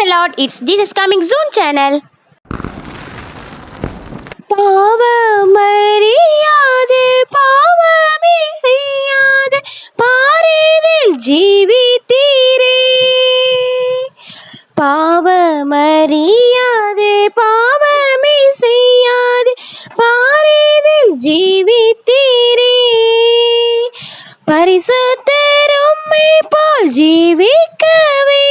the Lord. It's Jesus Coming Soon channel. பாவமறியாது பாவமே செய்யாது பாரிதில் ஜீவித்தீரே. பாவமறியாது பாவமே செய்யாது பாரிதில் ஜீவித்தீரே. பரிசுத்தர் உம்மை போல் ஜீவிக்கவே,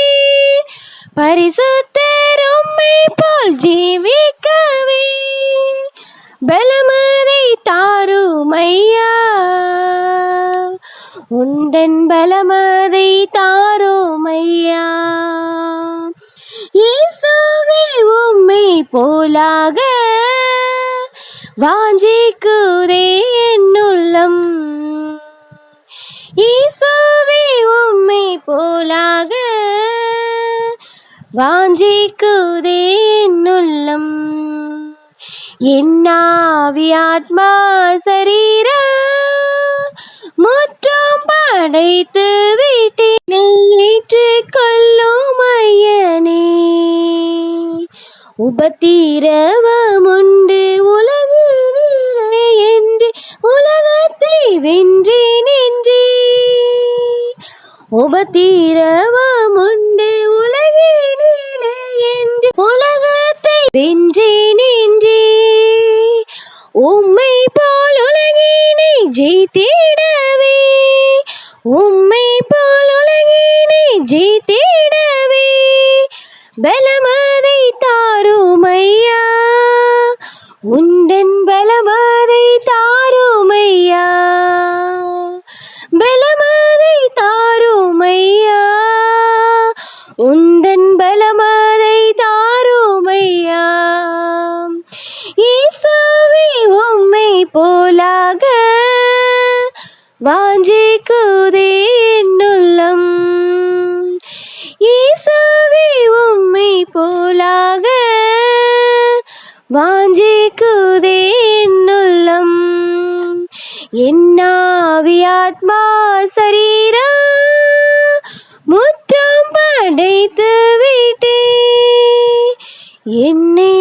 பரிசுத்தர் உம்மை போல் ஜீவிக்கவே பலமதை தாருமையா, உந்தன் பலமதை தாருமையா. இயேசுவே உம்மை போலாக வாஞ்சிக்குதே என் உள்ளம். இயேசுவே உம்மை போலாக வாஞ்சிக்குதே என் உள்ளம். என் ஆவி ஆத்மா சரீரம் முற்றும் படைத்து விட்டேன், ஏற்றுக் கொள்ளும் ஐயனே. உபத்திரவமுண்டு உலகினிலே என்று உலகத்தை வென்றேன் என்றே. உபத்திரவமுண்டு உலகினிலே என்று உலகத்தை வென்றேன் என்றே. உம்மை போல் உலகினை ஜெயித்திடவே, உம்மை போல் உலகினை ஜெயித்திடவே பலமதை தாருமையா, உந்தன் பலமதை தாருமையா. பலமதை தாருமையா, உந்தன் பலமதை தாருமையா. இயேசுவே உம்மை போலாக வாஞ்சிக்குதே என் உள்ளம். இயேசுவே உம்மை போலாக வாஞ்சிக்குதே என் உள்ளம். என் ஆவி ஆத்மா சரீரம் முற்றும் படைத்து விட்டேன், என்னை